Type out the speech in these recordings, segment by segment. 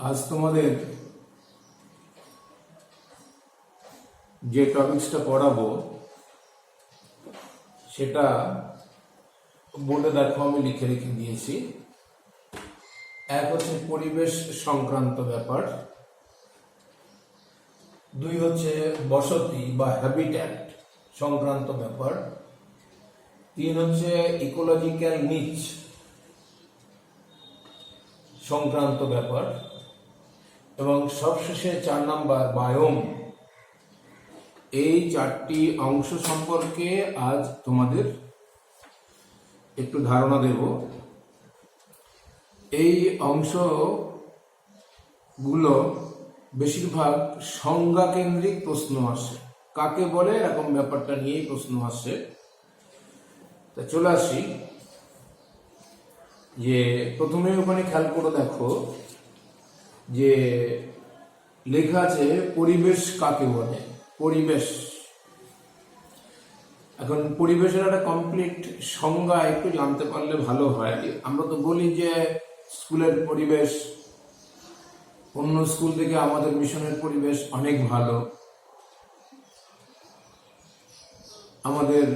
আজ তোমাদের যে টপিকসটা পড়াবো সেটা বোর্ডে দেখো, আমি লিখে রেখে দিয়েছি। এক হচ্ছে পরিবেশ সংক্রান্ত ব্যাপার, দুই হচ্ছে বসতি বা হ্যাবিট্যাট সংক্রান্ত ব্যাপার, তিন হচ্ছে ইকোলজিক্যাল নিচ সংক্রান্ত ব্যাপার, এবং সবশেষে 4 নাম্বার বায়োম। এই 4টি অংশ সম্পর্কে আজ তোমাদের একটু ধারণা দেব। এই অংশগুলো বেশিরভাগ সংজ্ঞা কেন্দ্রিক প্রশ্ন আসে, কাকে বলে এরকম ব্যাপারটা নিয়েই প্রশ্ন আসে। তা চলে আসি, যে প্রথমে ওখানে খেয়াল করে দেখো যে লেখা আছে পরিবেশ কাকে বলে। পরিবেশ, এখন পরিবেশের একটা কমপ্লিট সংজ্ঞা একটু জানতে পারলে ভালো হয়। আমরা তো বলি যে স্কুলের পরিবেশ অন্য স্কুল থেকে আমাদের মিশনের পরিবেশ অনেক ভালো, আমাদের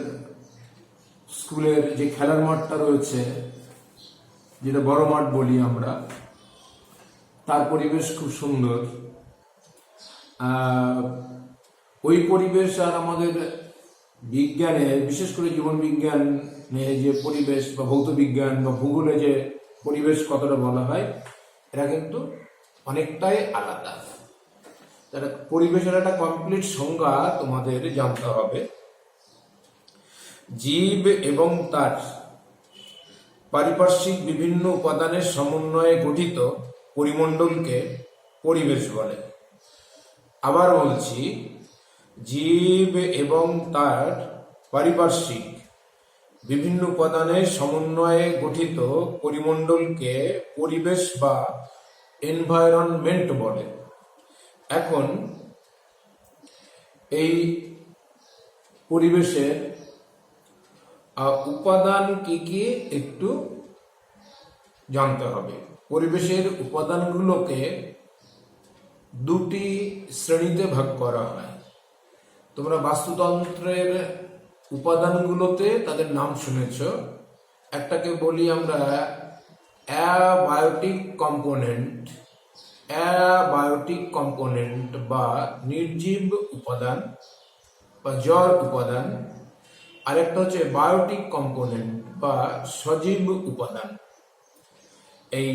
স্কুলের যে খেলার মাঠটা রয়েছে, যেটা বড় মাঠ বলি আমরা, তার পরিবেশ খুব সুন্দর। ওই পরিবেশ আর আমাদের বিজ্ঞানে, বিশেষ করে জীবন বিজ্ঞানে যে পরিবেশ বা ভৌত বিজ্ঞান বা ভূগোলে যে পরিবেশ কতটা বলা হয়, এরা কিন্তু অনেকটাই আলাদা। তাহলে পরিবেশের একটা কমপ্লিট সংজ্ঞা তোমাদের জানতে হবে। জীব এবং তার পারিপার্শ্বিক বিভিন্ন উপাদানের সমন্বয়ে গঠিত পরিমণ্ডলকে পরিবেশ বলে। আবার বলছি, জীব এবং তার পারিপার্শ্বিক বিভিন্ন উপাদানের সমন্বয়ে গঠিত পরিমণ্ডলকে পরিবেশ বা এনভায়রনমেন্ট বলে। এখন এই পরিবেশের উপাদান কি কি একটু জানতে হবে। পরিবেশের উপাদানগুলোকে দুটি শ্রেণীতে ভাগ করা হয়। তোমরা বাস্তুতন্ত্রের উপাদানগুলোতে তাদের নাম শুনেছ। একটাকে বলি আমরা অ্যাবায়োটিক কম্পোনেন্ট বা নির্জীব উপাদান বা জড় উপাদান। আরেকটা হচ্ছে বায়োটিক কম্পোনেন্ট বা সজীব উপাদান। এই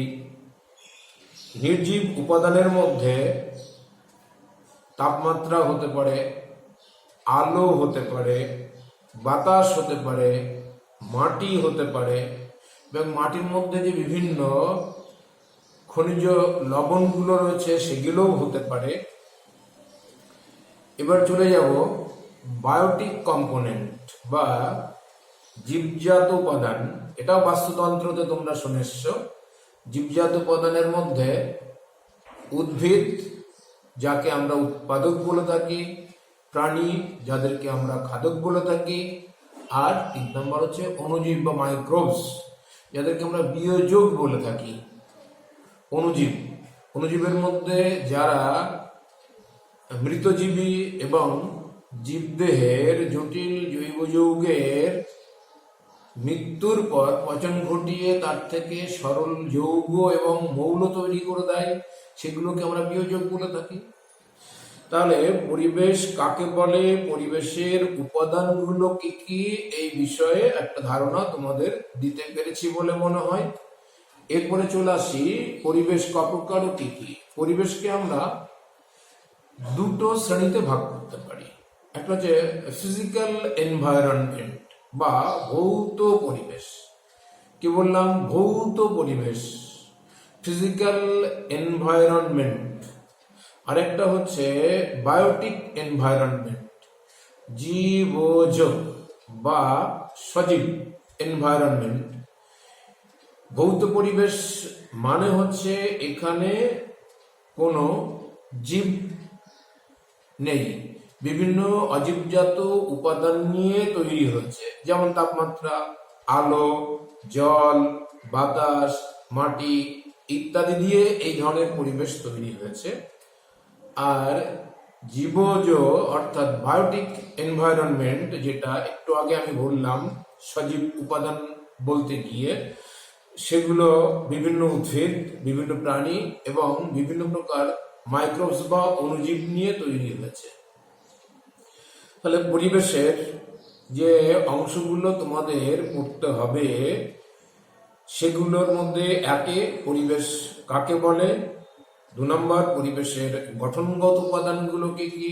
নির্জীব উপাদানের মধ্যে তাপমাত্রা হতে পারে, আলো হতে পারে, বাতাস হতে পারে, মাটি হতে পারে, এবং মাটির মধ্যে যে বিভিন্ন খনিজ লবণগুলো রয়েছে সেগুলোও হতে পারে। এবার চলে যাব বায়োটিক কম্পোনেন্ট বা জীবজাত উপাদান। এটাও বাস্তুতন্ত্রতে তোমরা শুনেছ। জীবজাত উপাদানের মধ্যে উদ্ভিদ, যাকে আমরা উৎপাদক বলে থাকি, প্রাণী, যাদেরকে আমরা খাদক বলে থাকি, আর 3 নম্বর হচ্ছে অণুজীব বা মাইক্রোবস, যাদেরকে আমরা বিয়োজক বলে থাকি। অণুজীবের মধ্যে যারা মৃতজীবী এবং জীবদেহের জটিল জৈব যৌগের মৃত্যুর পর পচন ঘটিয়ে তার থেকে সরল যৌগ এবং মৌল তৈরি করে দেয়, সেগুলোকে আমরা বিয়োজক বলে থাকি। তাহলে পরিবেশ কাকে বলে, পরিবেশের উপাদানগুলো কি কি, এই বিষয়ে একটা ধারণা তোমাদের দিতে পেরেছি বলে মনে হয়। এরপরে চলে আসি পরিবেশ কপ্রকার ও কি কি। পরিবেশকে আমরা দুটো শ্রেণীতে ভাগ করতে পারি। একটা হচ্ছে ফিজিক্যাল এনভায়রনমেন্ট বা ভৌত পরিবেশ। কি বললাম? ভৌত পরিবেশ, ফিজিক্যাল এনভায়রনমেন্ট। আরেকটা হচ্ছে বায়োটিক এনভায়রনমেন্ট, জীবজ বা সজীব এনভায়রনমেন্ট। ভৌত পরিবেশ মানে হচ্ছে এখানে কোনো জীব নেই, বিভিন্ন অজীবজাত উপাদান নিয়ে তৈরি হয়েছে, যেমন তাপমাত্রা, আলো, জল, বাতাস, মাটি, ইত্যাদি দিয়ে এই ধরনের পরিবেশ তৈরি হয়েছে। আর জীবজ অর্থাৎ বায়োটিক এনভায়রনমেন্ট, যেটা একটু আগে আমি বললাম সজীব উপাদান বলতে গিয়ে, সেগুলো বিভিন্ন উদ্ভিদ, বিভিন্ন প্রাণী এবং বিভিন্ন প্রকার মাইক্রোবস বা অণুজীব নিয়ে তৈরি হয়েছে। তাহলে পরিবেশের যে অংশগুলো তোমাদের পড়তে হবে, সেগুলোর মধ্যে একে পরিবেশ কাকে বলে, 2 নম্বর পরিবেশের গঠনগত উপাদানগুলোকে কি,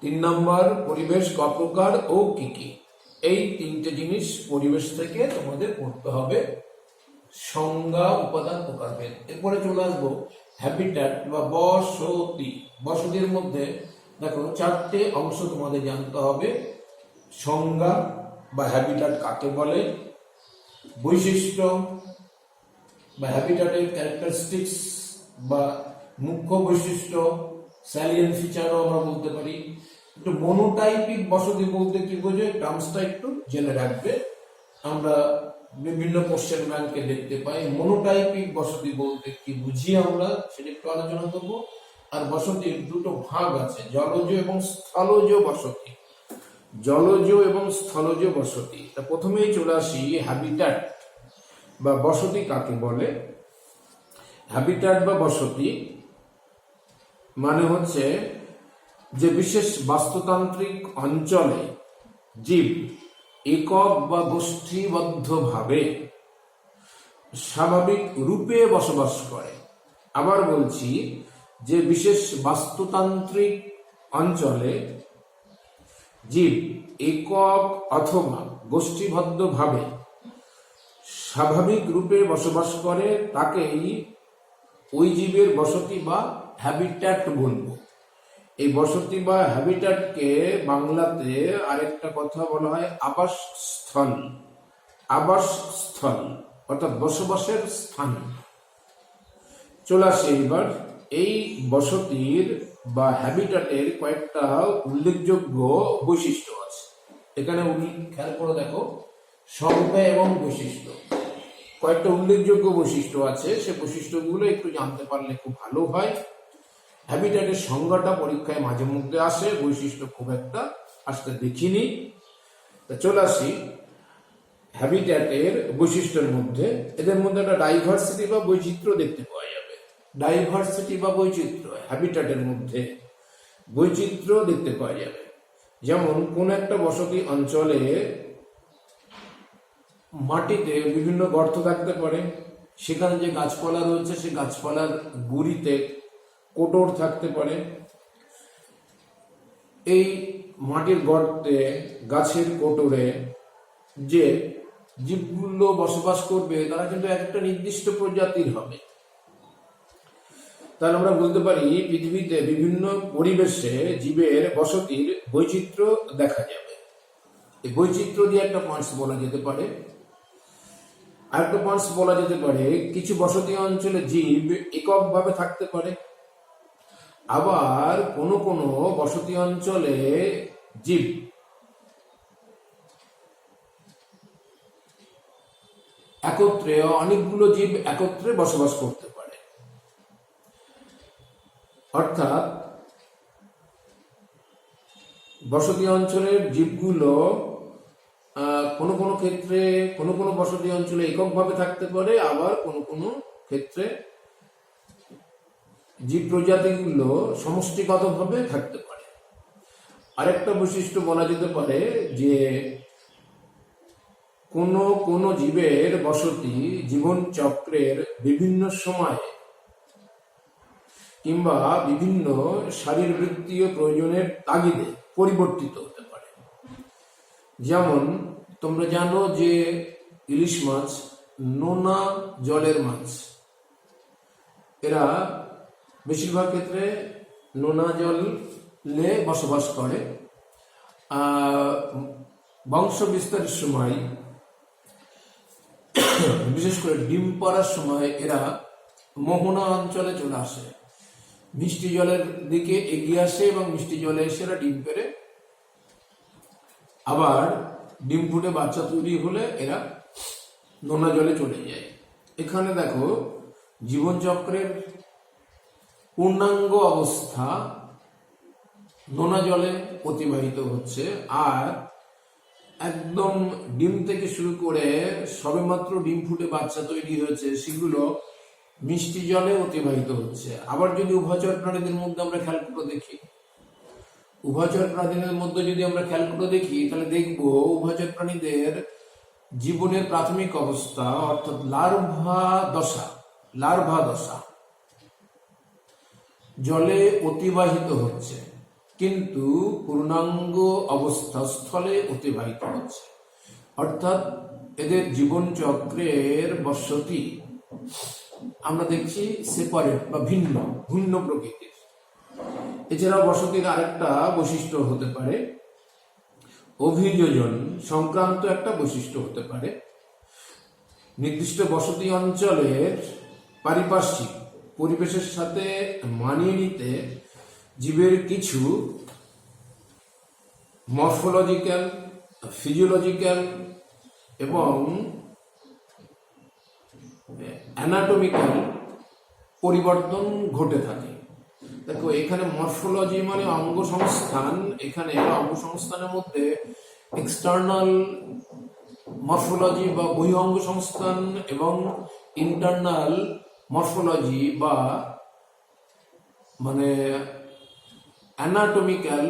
3 নম্বর পরিবেশ ক প্রকার ও কি কি। এই 3টে জিনিস পরিবেশ থেকে তোমাদের পড়তে হবে, সংজ্ঞা, উপাদান, প্রকারভেদ। এরপরে চলে আসবো হ্যাবিট্যাট বা বসতি। বসতির মধ্যে দেখো 4টে অংশ তোমাদের জানতে হবে। সংজ্ঞা বা হ্যাবিট্যাট কাকে বলে, বৈশিষ্ট্য বা হ্যাবিট্যাটের ক্যারেক্টারিস্টিক্স বা মুখ্য বৈশিষ্ট্য, স্যালিয়েন্ট ফিচারও আমরা বলতে পারি। একটু মনোটাইপিক বসতি বলতে কি বোঝে, টার্মসটা একটু জেনে রাখবে। আমরা বিভিন্ন কোশ্চেন ব্যাংকে দেখতে পাই মনোটাইপিক বসতি বলতে কি বুঝি আমরা, সেটা একটু আলোচনা করবো। আর বসতির 2টো ভাগ আছে, জলজ এবং স্থলজ বসতি। জলজ এবং স্থলজ বসতি। তা প্রথমেই চলে আসি হ্যাবিট্যাট বা বসতি কাকে বলে। হ্যাবিট্যাট বা বসতি মানে হচ্ছে যে বিশেষ বাস্তুতান্ত্রিক অঞ্চলে জীব একক বা গোষ্ঠীবদ্ধভাবে স্বাভাবিক রূপে বসবাস করে। আবার বলছি, যে বিশেষ বাস্তুতান্ত্রিক অঞ্চলে জীব একক অথবা গোষ্ঠীবদ্ধভাবে স্বাভাবিক রূপে বসবাস করে, তাকেই ওই জীবের বসতি বা হ্যাবিট্যাট বলবো। এই বসতি বা হ্যাবিট্যাটকে বাংলাতে আরেকটা কথা বলা হয় আবাসস্থল। আবাসস্থল অর্থাৎ বসবাসের স্থান। চলে আসে এবার এই বসতির বা হ্যাবিট্যাটের কয়েকটা উল্লেখযোগ্য বৈশিষ্ট্য আছে। এখানে খেয়াল করে দেখো, সংজ্ঞা এবং বৈশিষ্ট্য, কয়েকটা উল্লেখযোগ্য বৈশিষ্ট্য আছে। সে বৈশিষ্ট্যগুলো একটু জানতে পারলে খুব ভালো হয়। হ্যাবিট্যাটের সংজ্ঞাটা পরীক্ষায় মাঝে মধ্যে আসে, বৈশিষ্ট্য খুব একটা আসতে দেখিনি। তা চলে আসি হ্যাবিট্যাটের বৈশিষ্ট্যের মধ্যে। এদের মধ্যে একটা ডাইভার্সিটি বা বৈচিত্র্য দেখতে পাওয়া যাবে। ডাইভার্সিটি বা বৈচিত্র্য, হ্যাবিট্যাটের মধ্যে বৈচিত্র্য দেখতে পাওয়া যাবে। যেমন কোন একটা বসতি অঞ্চলে মাটিতে বিভিন্ন গর্ত থাকতে পারে, সেখানে যে গাছপালা রয়েছে সে গাছপালার গুড়িতে কোটর থাকতে পারে। এই মাটির গর্তে, গাছের কোটরে যে জীবগুলো বসবাস করবে তারা কিন্তু একটা নির্দিষ্ট প্রজাতির হবে। তাহলে আমরা বলতে পারি পৃথিবীতে বিভিন্ন পরিবেশে জীবের বসতির বৈচিত্র্য দেখা যাবে। এই বৈচিত্র্য দিয়ে একটা পয়েন্টস বলা যেতে পারে। আরেকটা পয়েন্টস বলা যেতে পারে, কিছু বসতি অঞ্চলে জীব এককভাবে থাকতে পারে, আবার কোনো কোনো বসতি অঞ্চলে জীব একত্রে, অনেকগুলো জীব একত্রে বসবাস করতে পারে। অর্থাৎ বসতি অঞ্চলের জীবগুলো কোনো কোনো ক্ষেত্রে কোনো কোনো বসতি অঞ্চলে এককভাবে থাকতে পারে, আবার কোনো কোনো ক্ষেত্রে জীব প্রজাতিগুলো সমষ্টিগতভাবে থাকতে পারে। আরেকটা বৈশিষ্ট্য বলা যেতে পারে যে কোনো কোনো জীবের বসতি জীবন চক্রের বিভিন্ন সময়ে কিংবা বিভিন্ন শারীরবৃত্তীয় প্রয়োজনের তাগিদে পরিবর্তিত হতে পারে। যেমন তোমরা জানো যে ইলিশ মাছ নোনা জলের মাছ, এরা বেশিরভাগ ক্ষেত্রে নোনা জলে বসবাস করে। বংশ বিস্তারের সময়, বিশেষ করে ডিম পাড়ার সময় এরা মোহনা অঞ্চলে চলে আসে, মিষ্টি জলের দিকে এগিয়ে আসে এবং মিষ্টি জলে এসে এরা ডিম পেড়ে, আবার ডিম ফুটে বাচ্চা তৈরি হলে এরা নোনা জলে চলে যায়। এখানে দেখো জীবনচক্রের পূর্ণাঙ্গ অবস্থা নোনা জলে অতিবাহিত হচ্ছে, আর একদম ডিম থেকে শুরু করে সবেমাত্র ডিম ফুটে বাচ্চা তৈরি হয়েছে সেগুলো মিষ্টি জলে অতিবাহিত হচ্ছে। আবার যদি উভচর প্রাণীদের মধ্যে আমরা খেয়াল করে দেখি, তাহলে দেখবো উভচর প্রাণীদের জীবনের প্রাথমিক অবস্থা অর্থাৎ লার্ভা দশা জলে অতিবাহিত হচ্ছে, কিন্তু পূর্ণাঙ্গ অবস্থা স্থলে অতিবাহিত হচ্ছে। অর্থাৎ এদের জীবন চক্রের বসতি আমরা দেখছি সেপারেট বা ভিন্ন প্রকৃতির। এছাড়াও বসতির আরেকটা বৈশিষ্ট্য হতে পারে, অভিযোজন সংক্রান্ত একটা বৈশিষ্ট্য হতে পারে। নির্দিষ্ট বসতি অঞ্চলের পারিপার্শ্বিক পরিবেশের সাথে মানিয়ে নিতে জীবের কিছু মরফোলজিক্যাল, ফিজিওলজিক্যাল এবং অ্যানাটমিক্যাল পরিবর্তন ঘটে থাকে। দেখো, এখানে মরফোলজি মানে অঙ্গসংস্থান। এখানে অঙ্গসংস্থানের মধ্যে এক্সটার্নাল মরফোলজি বা বহি অঙ্গসংস্থান এবং ইন্টারনাল মরফোলজি বা মানে অ্যানাটমিক্যাল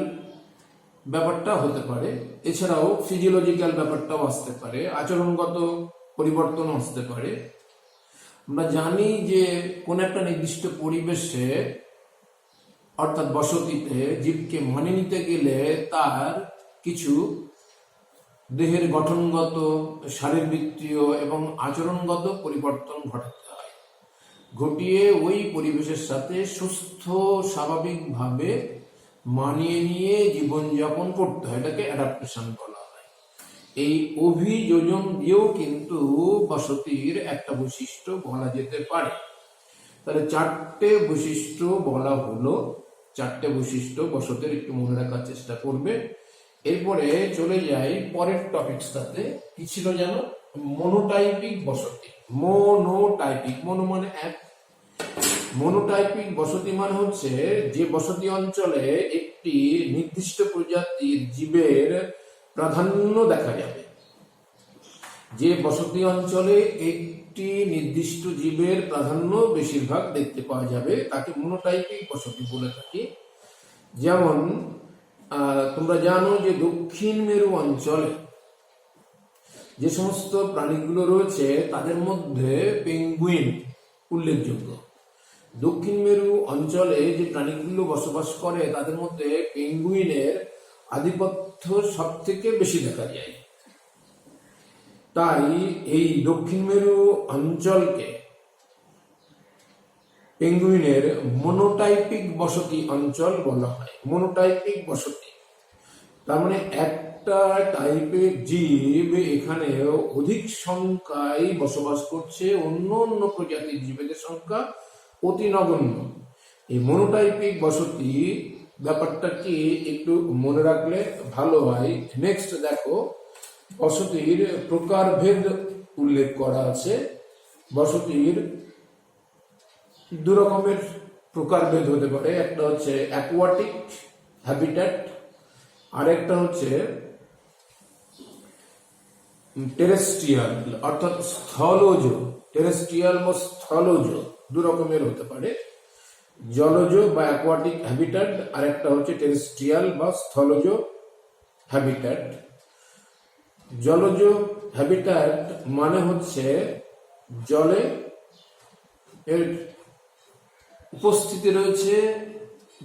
ব্যাপারটা হতে পারে। এছাড়াও ফিজিওলজিক্যাল ব্যাপারটাও আসতে পারে, আচরণগত পরিবর্তন আসতে পারে। আমরা জানি যে কোন একটা নির্দিষ্ট পরিবেশে অর্থাৎ বসতিতে জীবকে মানিয়ে নিতে গেলে তার কিছু দেহের গঠনগত, শারীরবৃত্তীয় এবং আচরণগত পরিবর্তন ঘটাতে হয়, ঘটিয়ে ওই পরিবেশের সাথে সুস্থ স্বাভাবিকভাবে মানিয়ে নিয়ে জীবনযাপন করতে হয়। এটাকে অ্যাডাপ্টেশন বলা হয়। এই অভিযোজন দিয়েও কিন্তু বসতির একটা বৈশিষ্ট্য বলা যেতে পারে। তাহলে চারটে বৈশিষ্ট্য বলা হলো, চারটে বৈশিষ্ট্য বসতির একটু মনে রাখার চেষ্টা করবে। এরপরে চলে যাই পরের টপিকসটাতে। কি ছিল যেন? মনোটাইপিক বসতি। মনো মানে এক, মনোটাইপিক বসতি মানে হচ্ছে যে বসতি অঞ্চলে একটি নির্দিষ্ট প্রজাতির জীবের প্রাধান্য দেখা যাবে। যে বসতি অঞ্চলে একটি নির্দিষ্ট জীবের প্রাধান্য বেশিরভাগ দেখতে পাওয়া যাবে তাকে মনোটাইপিক বসতি বলে থাকি। যেমন তোমরা জানো যে দক্ষিণ মেরু অঞ্চলে যে সমস্ত প্রাণীগুলো রয়েছে তাদের মধ্যে পেঙ্গুইন উল্লেখযোগ্য। দক্ষিণ মেরু অঞ্চলে যে প্রাণীগুলো বসবাস করে তাদের মধ্যে পেঙ্গুইনের আধিপত্য সব থেকে বেশি দেখা যায়। তাই এই দক্ষিণ মেরু অঞ্চলকে পেঙ্গুইনের মনোটাইপিক বসতি অঞ্চল বলা হয়। মনোটাইপিক বসতি তার মানে একটা টাইপের জীব এখানে অধিক সংখ্যায় বসবাস করছে, অন্য অন্য প্রজাতির জীবেদের সংখ্যা অতি নগণ্য। এই মনোটাইপিক বসতি ব্যাপারটা কি একটু মনে রাখলে ভালো হয়। নেক্সট দেখো, বসতির প্রকারভেদ উল্লেখ করা আছে। বসতির দু রকমের প্রকারভেদ হতে পারে। একটা হচ্ছে অ্যাকুয়াটিক হ্যাবিট্যাট, আর একটা হচ্ছে টেরেস্ট্রিয়াল অর্থাৎ স্থলজ। টেরেস্ট্রিয়াল বা স্থলজ দু রকমের হতে পারে, জলজ বা অ্যাকুয়াটিক হ্যাবিট্যাট, আর একটা হচ্ছে টেরেস্ট্রিয়াল বা স্থলজ হ্যাবিট্যাট। জলজ হ্যাবিট্যাট মানে হচ্ছে জলে এর উপস্থিতি রয়েছে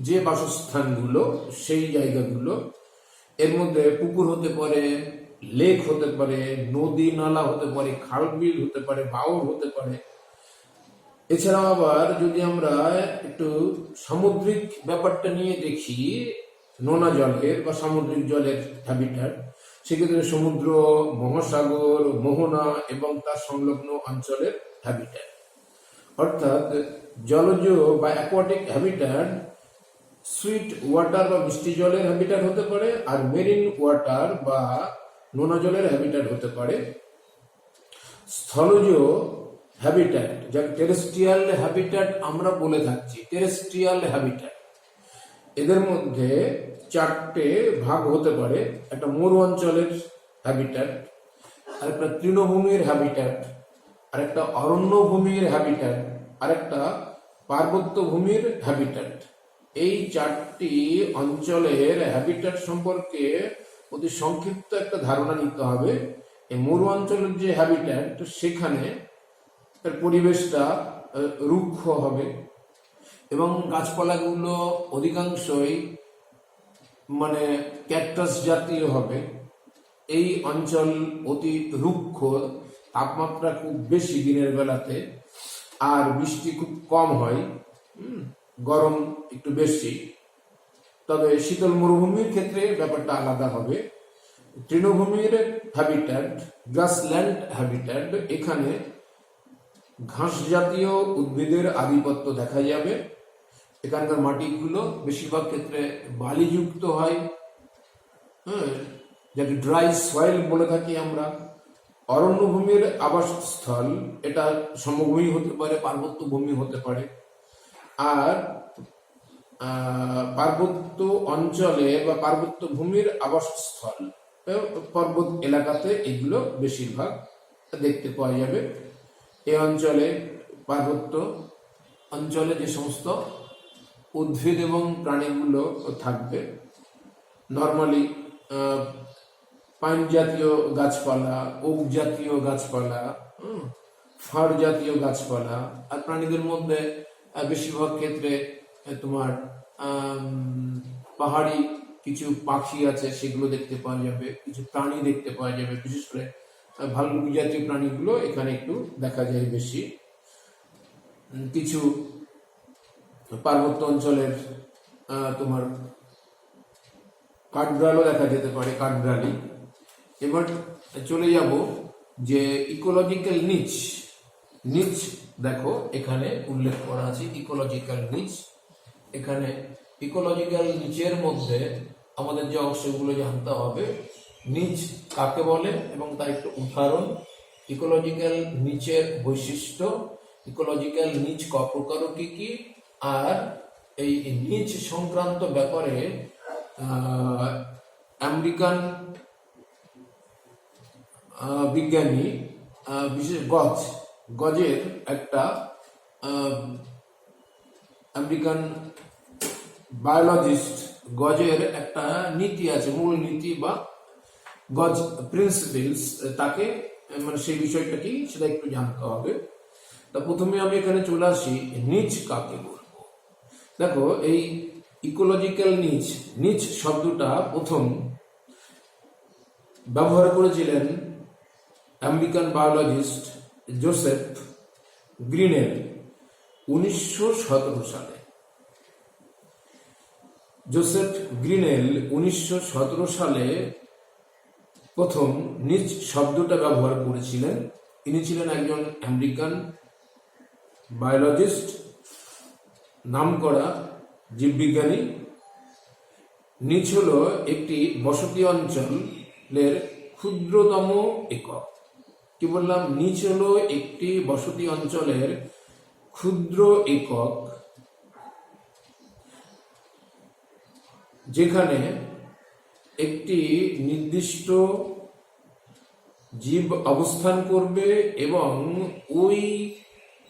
যে বাসস্থানগুলো, সেই জায়গাগুলো। এর মধ্যে পুকুর হতে পারে, লেক হতে পারে, নদী নালা হতে পারে, খাল বিল হতে পারে, বাউর হতে পারে। এছাড়াও আবার যদি আমরা একটু সামুদ্রিক ব্যাপারটা নিয়ে দেখি, নোনা জলের বা সামুদ্রিক জলের হ্যাবিট্যাট, সেক্ষেত্রে সমুদ্র, মহাসাগর, মোহনা এবং তার সংলগ্ন অঞ্চলের হ্যাবিট্যাট। অর্থাৎ জলজ বা অ্যাকোয়াটিক হ্যাবিট্যাট সুইট ওয়াটার বা মিষ্টি জলের হ্যাবিট্যাট হতে পারে, আর মেরিন ওয়াটার বা নোনা জলের হ্যাবিট্যাট হতে পারে। স্থলজ হ্যাবিট্যাট, যাকে টেরেস্ট্রিয়াল হ্যাবিট্যাট আমরা বলে থাকছি, টেরেস্ট্রিয়াল হ্যাবিট্যাট, এদের মধ্যে চারটে ভাগ হতে পারে। একটা মরু অঞ্চলের হ্যাবিট্যাট, আর একটা তৃণভূমির হ্যাবিট্যাট, আর একটা অরণ্যভূমির হ্যাবিট্যাট, আর একটা পার্বত্য ভূমির হ্যাবিট্যাট। এই চারটি অঞ্চলের হ্যাবিট্যাট সম্পর্কে অতি সংক্ষিপ্ত একটা ধারণা নিতে হবে। এই মরু অঞ্চলের যে হ্যাবিট্যাট, সেখানে এর পরিবেশটা রুক্ষ হবে এবং গাছপালাগুলো অধিকাংশই মানে ক্যাকটাস জাতীয় হবে। এই অঞ্চল অতি রুক্ষ, তাপমাত্রা খুব বেশি দিনের বেলাতে, আর বৃষ্টি খুব কম হয়, গরম একটু বেশি। তবে শীতল মরুভূমির ক্ষেত্রে ব্যাপারটা আলাদা হবে। তৃণভূমির হ্যাবিট্যাট, গ্রাসল্যান্ড হ্যাবিট্যাট, এখানে ঘাস জাতীয় উদ্ভিদের আধিপত্য দেখা যাবে। এখানকার মাটিগুলো বেশিরভাগ ক্ষেত্রে বালিযুক্ত হয়, যাকে ড্রাই সয়েল বলে থাকি আমরা। অরণ্যভূমির আবাসস্থল, এটা সমভূমি হতে পারে, পার্বত্য ভূমি হতে পারে। আর পার্বত্য অঞ্চলে বা পার্বত্য ভূমির আবাসস্থল, পর্বত এলাকাতে এগুলো বেশিরভাগ দেখতে পাওয়া যাবে। এই অঞ্চলে, পার্বত্য অঞ্চলে যে সমস্ত উদ্ভিদ এবং প্রাণীগুলো থাকবে, নর্মালি পাইন জাতীয় গাছপালা, ওক জাতীয় গাছপালা, ফার জাতীয় গাছপালা, আর প্রাণীদের মধ্যে বেশিরভাগ ক্ষেত্রে তোমার পাহাড়ি কিছু পাখি আছে, সেগুলো দেখতে পাওয়া যাবে, কিছু প্রাণী দেখতে পাওয়া যাবে। বিশেষ করে ভাল্লুক জাতীয় প্রাণীগুলো এখানে একটু দেখা যায় বেশি। কিছু পার্বত্য অঞ্চলের তোমার কাঠবিড়ালও দেখা যেতে পারে, কাঠবিড়ালি। এবার চলে যাব যে ইকোলজিক্যাল নিচ। নিচ দেখো এখানে উল্লেখ করা আছে, ইকোলজিক্যাল নিচ। এখানে ইকোলজিক্যাল নিচের মধ্যে আমাদের যে অংশগুলো জানতে হবে, নিচ কাকে বলে এবং তার একটু উদাহরণ, ইকোলজিক্যাল নিচের বৈশিষ্ট্য, ইকোলজিক্যাল নিচ ক প্রকার কি কি, আর এই নিচ সংক্রান্ত ব্যাপারে আমেরিকান বিজ্ঞানী, বিশেষ গজের একটা আমেরিকান বায়োলজিস্ট, গজের একটা নীতি আছে, মূল নীতি বা গজ প্রিন্সিপলস, তাকে মানে সেই বিষয়টা কি সেটা একটু জানতে হবে। তা প্রথমে আমি এখানে চলে আসি, নিচ কাকে বলবো। দেখো এই ইকোলজিক্যাল নিচ, নিচ শব্দটা প্রথম ব্যবহার করেছিলেন আমেরিকান বায়োলজিস্ট জোসেফ গ্রিনেল 1917 সালে। জোসেফ গ্রিনেল 1917 সালে প্রথম নিচ শব্দটা ব্যবহার করেছিলেন। ইনি ছিলেন একজন আমেরিকান বায়োলজিস্ট, নামকরা জীববিজ্ঞানী। নিচ হল একটি বসতি অঞ্চলের ক্ষুদ্রতম একক। কি বললাম? নিচ হলো একটি বসতি অঞ্চলের ক্ষুদ্র একক, যেখানে একটি নির্দিষ্ট জীব অবস্থান করবে এবং ওই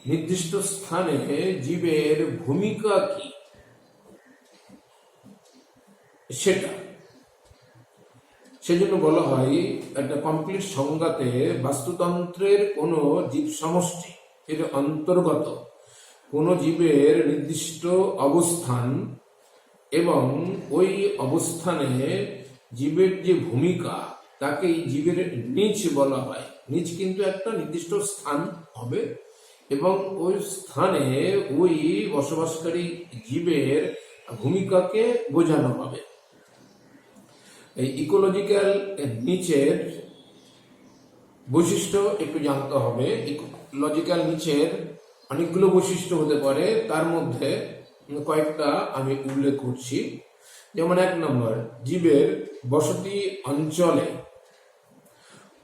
নির্দিষ্ট স্থানে জীবের ভূমিকা কি সেটা, সেজন্য বলা হয় একটা কমপ্লিট সংজ্ঞাতে বাস্তুতন্ত্রের কোন জীব সমষ্টি এর অন্তর্গত কোন জীবের নির্দিষ্ট অবস্থান এবং ওই অবস্থানে জীবের যে ভূমিকা, তাকেই জীবের নিচ বলা হয়। নিচ কিন্তু একটা নির্দিষ্ট স্থান হবে এবং ওই স্থানে ওই বসবাসকারী জীবের ভূমিকাকে বোঝানো হবে। এই ইকোলজিক্যাল নিচের বৈশিষ্ট্য একটু জানতে হবে। ইকোলজিক্যাল নিচের অনেকগুলো বৈশিষ্ট্য হতে পারে, তার মধ্যে কয়েকটা আমি উল্লেখ করছি। যেমন 1 নম্বর, জীবের বসতি অঞ্চলে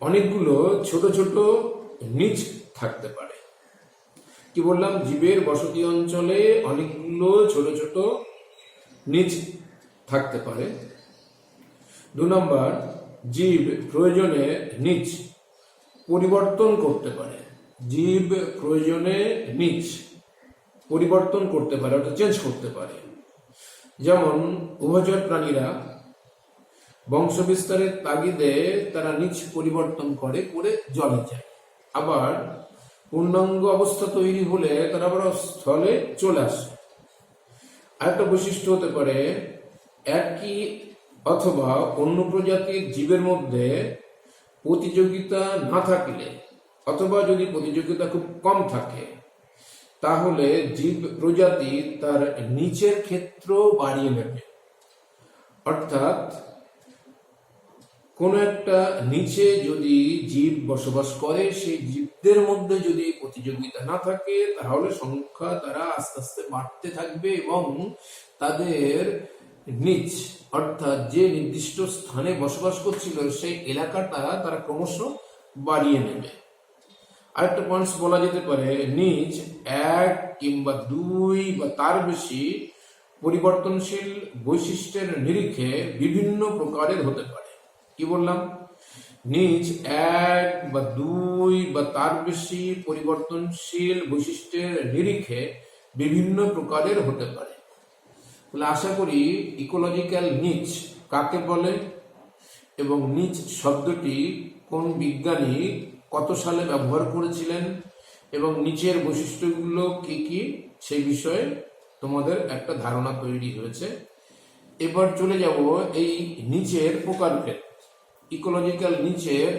অনেকগুলো ছোট ছোট নিচ থাকতে পারে। কি বললাম, জীবের বসতি অঞ্চলে অনেকগুলো ছোট ছোট নিচ থাকতে পারে। 2 নম্বর, জীব প্রয়োজনে নিচ পরিবর্তন করতে পারে। জীব প্রয়োজনে নিচ পরিবর্তন করতে পারে, অর্থাৎ চেঞ্জ করতে পারে। যেমন উভচর প্রাণীরা বংশ বিস্তারের তাগিদে তারা নিচ পরিবর্তন করে জলে যায়, আবার পূর্ণাঙ্গ অবস্থা তৈরি হলে তারা আবার স্থলে চলে আসে। আরেকটা বৈশিষ্ট্য হতে পারে, একই অথবা অন্য প্রজাতির জীবের মধ্যে প্রতিযোগিতা না থাকলে, অথবা যদি প্রতিযোগিতা খুব কম থাকে, তাহলে জীব প্রজাতি তার নিচের ক্ষেত্র বাড়িয়ে নেবে। অর্থাৎ কোন একটা নিচে যদি জীব বসবাস করে, সেই জীবদের মধ্যে যদি প্রতিযোগিতা না থাকে, তাহলে সংখ্যা তারা আস্তে আস্তে বাড়তে থাকবে এবং তাদের নিচ, অর্থাৎ যে নির্দিষ্ট স্থানে বসবাস করছিল সেই এলাকাটা তারা ক্রমশ বাড়িয়ে নেবে। আরেকটা পয়েন্টস বলা যেতে পারে, নিচ 1 কিংবা 2 বা তার বেশি পরিবর্তনশীল বৈশিষ্ট্যের নিরিখে বিভিন্ন প্রকারের হতে পারে। কি বললাম, নিচ 1 বা 2 বা তার বেশি পরিবর্তনশীল বৈশিষ্ট্যের নিরিখে বিভিন্ন প্রকারের হতে পারে। তাহলে আশা করি ইকোলজিক্যাল নিচ কাকে বলে এবং নিচ শব্দটি কোন বিজ্ঞানী কত সালে ব্যবহার করেছিলেন এবং নিচের বৈশিষ্ট্যগুলো কি কি সেই বিষয়ে তোমাদের একটা ধারণা তৈরি হয়েছে। এবার চলে যাব এই নিচের প্রকারভেদ। ইকোলজিক্যাল নিচের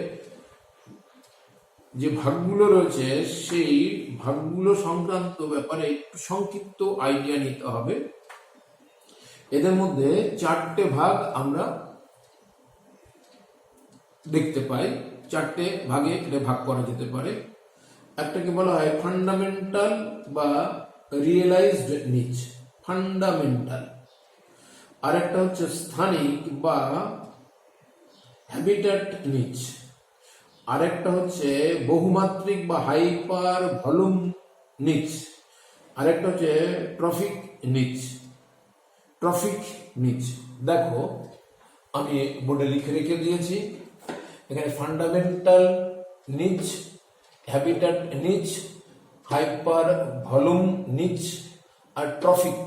যে ভাগগুলো রয়েছে সেই ভাগগুলো সংক্রান্ত ব্যাপারে একটু সংক্ষিপ্ত আইডিয়া নিতে হবে। এদের মধ্যে 4টে ভাগ আমরা দেখতে পাই, 4টে ভাগে এটা ভাগ করা যেতে পারে। একটাকে বলা হয় ফান্ডামেন্টাল বা রিয়েলাইজড নিচ, ফান্ডামেন্টাল। আর একটা হচ্ছে স্থানিক বা হ্যাবিট্যাট নিচ। আরেকটা হচ্ছে বহুমাত্রিক বা হাইপার ভলিউম নিচ। আরেকটা হচ্ছে ট্রফিক নিচ। ট্রফিক নিচ দেখো আমি বোর্ডে লিখে রেখে দিয়েছি। এখানে ফান্ডামেন্টাল নিচ, হ্যাবিট্যাট নিচ, হাইপার ভলিউম নিচ আর ট্রফিক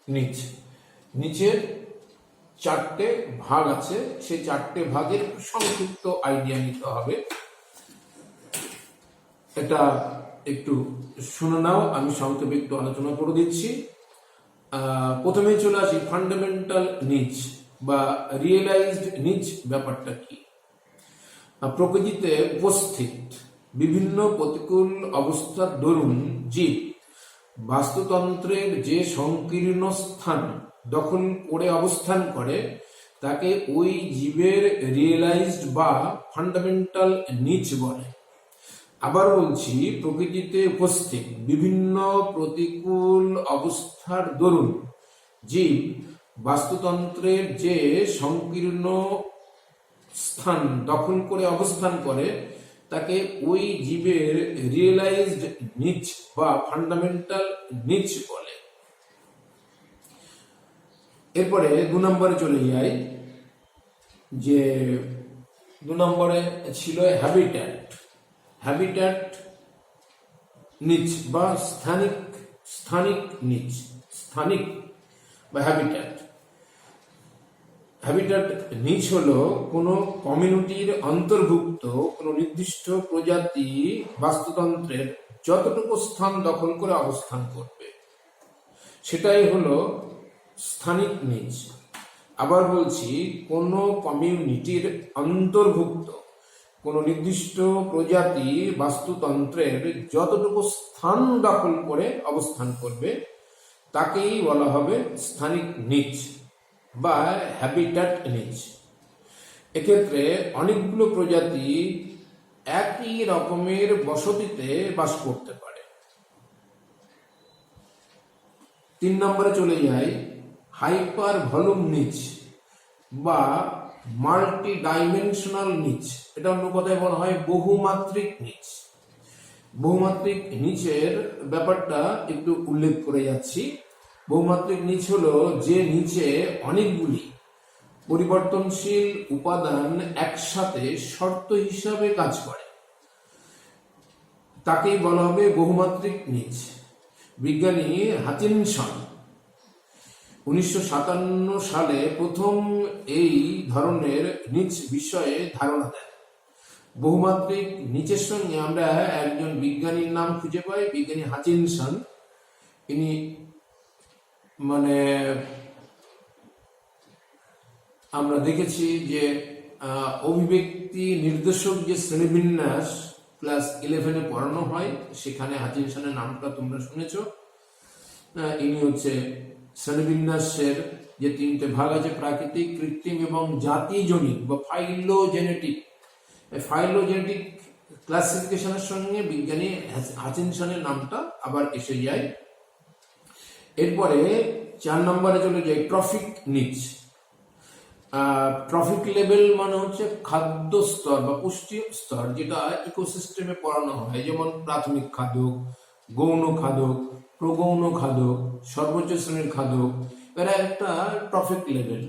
নিচ। নিচের 4টে ভাগ আছে, সেই 4টে ভাগের সংক্ষিপ্ত আইডিয়া নিতে হবে। এটা একটু শুনে নাও, আমি সংক্ষেপে একটু আলোচনা করে দিচ্ছি। প্রথমেই চলে আসি ফান্ডামেন্টাল নিচ বা রিয়েলাইজড নিচ ব্যাপারটা কি। প্রকৃতিতে উপস্থিত বিভিন্ন প্রতিকূল অবস্থার দরুন জীব বাস্তুতন্ত্রের যে সংকীর্ণ স্থান দখল করে অবস্থান করে তাকে ওই জীবের রিয়েলাইজড বা ফান্ডামেন্টাল নিচ বলে। আবার বলছি, প্রকৃতিতে উপস্থিত বিভিন্ন প্রতিকূল অবস্থার দরুন জীব বাস্তুতন্ত্রের যে সংকীর্ণ স্থান দখল করে অবস্থান করে তাকে ওই জীবের রিয়েলাইজড নিচ বা ফান্ডামেন্টাল নিচ বলে। এরপরে 2 নম্বরে চলে যাই, যে 2 নম্বরে ছিল হ্যাবিট্যাট। হ্যাবিট্যাট নিচ বা স্থানিক নিচ, স্থানিক বা হ্যাবিট্যাট। হ্যাবিট্যাট নিচ হলো কোনো কমিউনিটির অন্তর্ভুক্ত কোনো নির্দিষ্ট প্রজাতি বাস্তুতন্ত্রের যতটুকু স্থান দখল করে অবস্থান করবে সেটাই হলো স্থানিক নিচ। আবার বলছি, কোনো কমিউনিটির অন্তর্ভুক্ত কোনো নির্দিষ্ট প্রজাতি বাস্তুতন্ত্রের যতটুকু স্থান দখল করে অবস্থান করবে তাকেই বলা হবে স্থানিক নিচ বা হ্যাবিট্যাট নিচ। এক্ষেত্রে অনেকগুলো প্রজাতি একই রকমের বসতিতে বাস করতে পারে। 3 নম্বরে চলে যাই হাইপার ভলিউম নিচ বা মাল্টি ডাইমেনশনাল নিচ। এটা অন্য কথায় বলা হয় বহুমাত্রিক নিচ। বহুমাত্রিক নিচের ব্যাপারটা একটু উল্লেখ করে যাচ্ছি। বহুমাত্রিক নিচ হলো যে নিচে অনেকগুলি পরিবর্তনশীল উপাদান একসাথে শর্ত হিসাবে কাজ করে, তাকেই বলা হবে বহুমাত্রিক নিচ। বিজ্ঞানী হাচিনসন 1957 সালে প্রথম এই ধরনের নিচ বিষয়ে ধারণা দেন। বহুমাত্রিক নিচের সঙ্গে আমরা একজন বিজ্ঞানীর নাম খুঁজে পাই, বিজ্ঞানী হাচিনসন। ইনি আমরা দেখেছি যে অভিব্যক্তি নির্দেশক যে শ্রেণীবিন্যাস ক্লাস 11-এ পড়ানো হয়, সেখানে হাচিনসনের নামটা তোমরা শুনেছ। ইনি হচ্ছে শ্রেণীবিন্যাসের যে 3টে ভাগ আছে, প্রাকৃতিক, কৃত্রিম এবং জাতিজনিক বা ফাইলোজেনেটিক। ফাইলোজেনেটিক ক্লাসিফিকেশনের সঙ্গে বিজ্ঞানী হাচিনসনের নামটা আবার এসে যায়। এরপরে 4 নম্বরে চলে যায় ট্রফিক নিচ। ট্রফিক লেভেল মানে হচ্ছে খাদ্য স্তর বা পুষ্টি স্তর, যেটা ইকোসিস্টেমে পড়ানো হয়, যেমন প্রাথমিক খাদক, গৌণ খাদক, প্রগৌণ খাদক, সর্বোচ্চ শ্রেণীর খাদক। এরা একটা ট্রফিক লেভেল,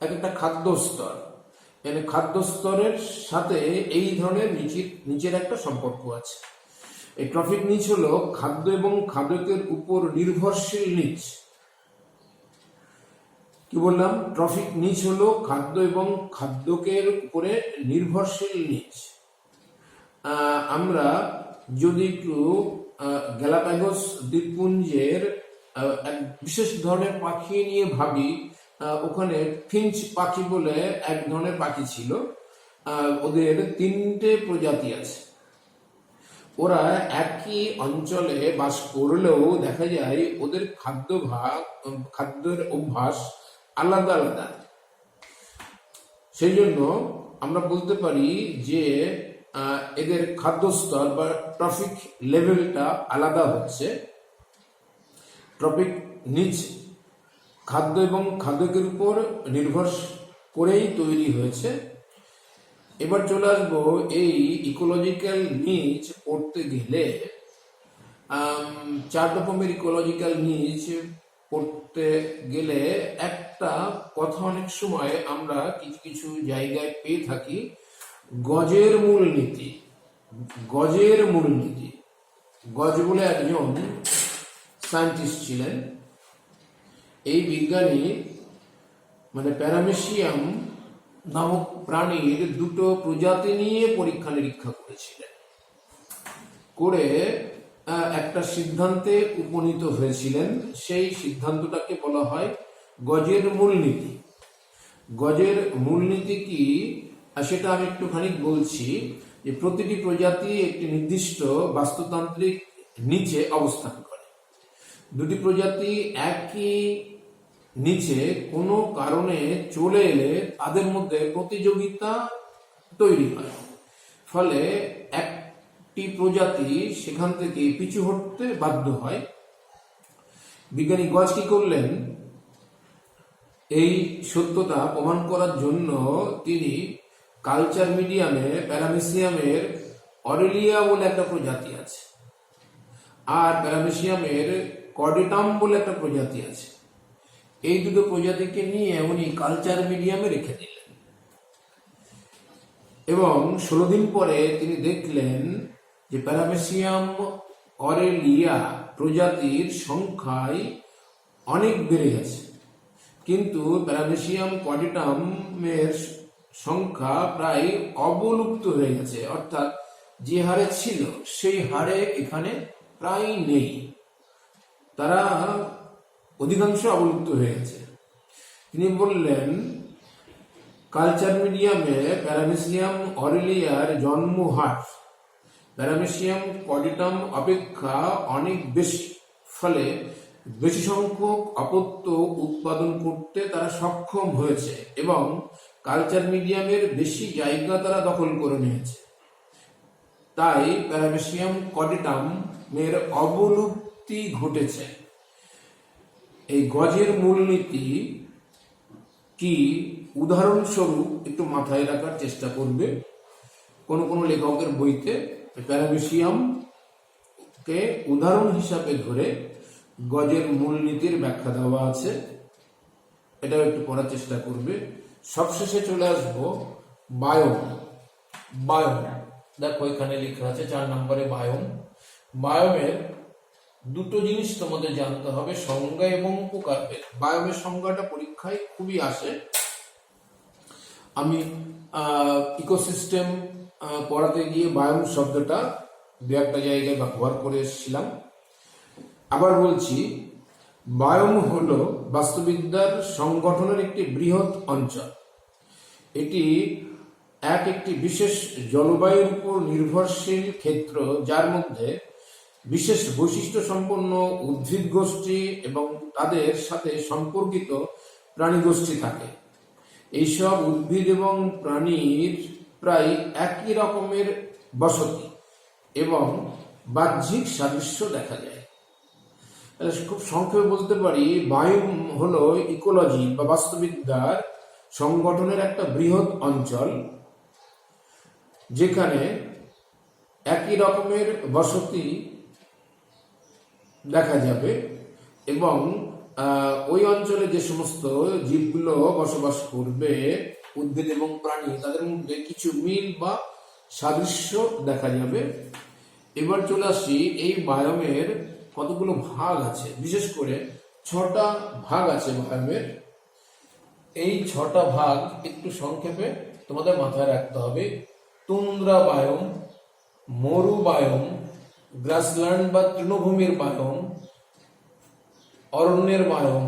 একটা খাদ্য স্তর। মানে খাদ্য স্তরের সাথে এই ধরনের নিচের একটা সম্পর্ক আছে। এই ট্রফিক নিচ হলো খাদ্য এবং খাদকের উপর নির্ভরশীল নিচ। কি বললাম? ট্রফিক নিচ হলো খাদ্য এবং খাদ্যকের উপরে নির্ভরশীল নিচ। আমরা যদি একটু গ্যালাপাগোস দ্বীপপুঞ্জের এক বিশেষ ধরনের পাখি নিয়ে ভাবি, ওখানে ফিঞ্চ পাখি বলে এক ধরনের পাখি ছিল। ওদের 3টে প্রজাতি আছে। ওরা একই অঞ্চলে বাস করলেও দেখা যায় ওদের খাদ্যের অভ্যাস আলাদা আলাদা। সেই জন্য আমরা বলতে পারি যে এদের খাদ্য স্তর বা ট্রফিক লেভেলটা আলাদা হচ্ছে। ট্রফিক নিচ খাদ্য এবং খাদ্যের উপর নির্ভর করেই তৈরি হয়েছে। এবার চলে আসবো এই ইকোলজিক্যাল নিচ পড়তে গেলে 4 রকমের ইকোলজিক্যাল নিচ পড়তে গেলে একটা কথা অনেক সময় আমরা কিছু কিছু জায়গায় পেয়ে থাকি, গজের মূলনীতি। গজের মূলনীতি, গজ বলে একজন সায়েন্টিস্ট ছিলেন। এই বিজ্ঞানী প্যারামেসিয়াম নামক প্রাণীর 2টো প্রজাতি নিয়ে পরীক্ষা নিরীক্ষা করেছিলেন, করে একটা সিদ্ধান্তে উপনীত হয়েছিলেন। সেই সিদ্ধান্তটাকে বলা হয় গজের মূলনীতি। গজের মূলনীতি কি সেটা আমি একটুখানি বলছি। যে প্রতিটি প্রজাতি একটি নির্দিষ্ট বাস্তুতান্ত্রিক নিচে অবস্থান করে। 2টি প্রজাতি একই নিচে কোনো কারণে চলে এলে তাদের মধ্যে প্রতিযোগিতা তৈরি হয়, ফলে একটি প্রজাতি সেখান থেকে পিছু হটতে বাধ্য হয়। বিজ্ঞানী গজ কি করলেন? এই সত্যতা প্রমাণ করার জন্য তিনি কালচার মিডিয়ামে প্যারামেসিয়ামের অরেলিয়া বলে একটা প্রজাতি আছে, আর প্যারামেসিয়ামের কর্ডিটাম বলে একটা প্রজাতি আছে। এই 2টো প্রজাতিকে নিয়ে উনি কালচার মিডিয়ামে রেখে দিলেন এবং 16 দিন পরে তিনি দেখলেন যে প্যারামেসিয়াম অরেলিয়া প্রজাতির সংখ্যায় অনেক বেড়ে গেছে, কিন্তু প্যারামেসিয়াম কর্ডিটামের সংখ্যা প্রায় অবলুপ্ত হয়ে গেছে। অর্থাৎ যে হারে ছিল সেই হারে এখানে প্রায় নেই, তারা অধিকাংশ অবলুপ্ত হয়ে গেছে। তিনি বললেন কালচার মিডিয়ামে প্যারামেসিয়াম অরেলিয়ার জন্মহার প্যারামেসিয়াম কর্ডিটাম অপেক্ষা অনেক বেশি, ফলে বেশি সংখ্যক অপত্য উৎপাদন করতে তারা সক্ষম হয়েছে এবং কালচার মিডিয়ামের বেশি জায়গা তারা দখল করে নিয়েছে। তাই প্যারামেসিয়াম কর্ডিটামের অবলুপ্তি ঘটেছে। এই গজের মূলনীতি কি উদাহরণস্বরূপ একটু মাথায় রাখার চেষ্টা করবে। কোন কোন লেখকের বইতে প্যারামিশিয়াম কে উদাহরণ হিসাবে ধরে গজের মূলনীতির ব্যাখ্যা দেওয়া আছে, এটাও একটু পড়ার চেষ্টা করবে। সবশেষে চলে আসবো বায়োম। বায়োম দেখো এখানে লেখা আছে 4 নম্বরে বায়োম। বায়োমের দুটো জিনিস তোমাদের জানতে হবে, সংজ্ঞা এবং প্রকারভেদ। বায়োমের সংজ্ঞাটা পরীক্ষায় খুবই আসে। আমি ইকোসিস্টেম পড়াতে গিয়ে বায়োম শব্দটা দু একটা জায়গায় ব্যবহার করে এসেছিলাম। আবার বলছি, বায়োম হলো বাস্তুবিদ্যার সংগঠনের একটি বৃহৎ অঞ্চল। এটি একটি বিশেষ জলবায়ুর উপর নির্ভরশীল ক্ষেত্র, যার মধ্যে বিশেষ বৈশিষ্ট্য সম্পন্ন উদ্ভিদ গোষ্ঠী এবং তাদের সাথে সম্পর্কিত প্রাণী গোষ্ঠী থাকে। এইসব উদ্ভিদ এবং প্রাণীর প্রায় একই রকমের বসতি এবং বাহ্যিক সাদৃশ্য দেখা যায়। খুব সংক্ষেপে বলতে পারি, বায়োম হলো ইকোলজি বা বাস্তুবিদ্যার সংগঠনের একটা বৃহৎ অঞ্চল, যেখানে একই রকমের বসতি দেখা যাবে এবং ওই অঞ্চলে যে সমস্ত জীবগুলো বসবাস করবে, উদ্ভিদ এবং প্রাণী, তাদের মধ্যে কিছু মিল বা সাদৃশ্য দেখা যাবে। এবার চলে আসি, এই বায়োমের কতগুলো ভাগ আছে, বিশেষ করে 6টা ভাগ আছে বায়োমের। এই 6টা ভাগ একটু সংক্ষেপে তোমাদের মাথায় রাখতে হবে। তুন্দ্রা বায়োম, মরু বায়োম, গ্রাসল্যান্ড বা তৃণভূমির বায়োম, অরণ্যের বায়োম,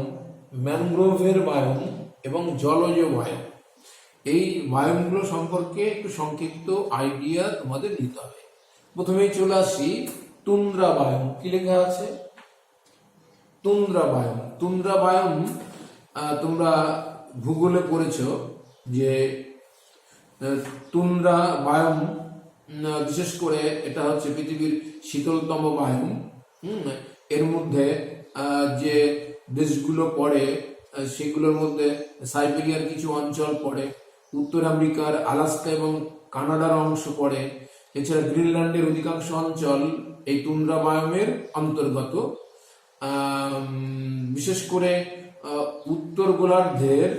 ম্যানগ্রোভের বায়োম এবং জলজ বায়োম। এই বায়োমগুলো সম্পর্কে একটু সংক্ষিপ্ত আইডিয়া তোমাদের নিতে হবে। প্রথমেই চলে আসি তুন্দ্রা বায়োম। কি লেখা আছে? Tundra biome. তুন্দ্রা বায়োম তোমরা ভূগোলে পড়েছো যে তুন্দ্রা বায়োম বিশেষ করে এটা হচ্ছে পৃথিবীর শীতলতম বায়োম। এর মধ্যে যে দেশগুলো পড়ে সেগুলোর মধ্যে সাইবেরিয়ার কিছু অঞ্চল পড়ে, উত্তর আমেরিকার আলাস্কা এবং কানাডার অংশ পড়ে, এছাড়া গ্রিনল্যান্ডের অধিকাংশ অঞ্চল এই তুন্দ্রা বায়োমের অন্তর্গত। বিশেষ করে উত্তর গোলার্ধের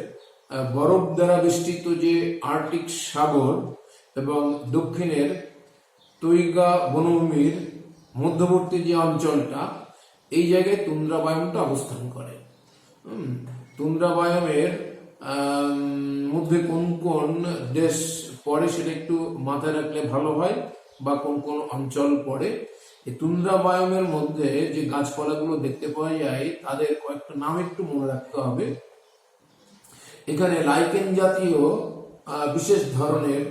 বরফ দ্বারা বেষ্টিত যে আর্কটিক সাগর এবং দক্ষিণের তৈগা বনভূমির মধ্যবর্তী যে অঞ্চলটা, এই জায়গায় তুন্দ্রা বায়োমটা অবস্থান করে। তুন্দ্রা বায়োমের মধ্যে কোন কোন দেশ পড়ে সেটা একটু মাথায় রাখলে ভালো হয়, বা কোন কোন অঞ্চল পড়ে। এই তুন্দ্রা বায়োমের মধ্যে যে গাছপালাগুলো দেখতে পাওয়া যায় তাদের কয়েকটা নাম একটু মনে রাখতে হবে। এখানে লাইকেন জাতীয় বিশেষ ধরনের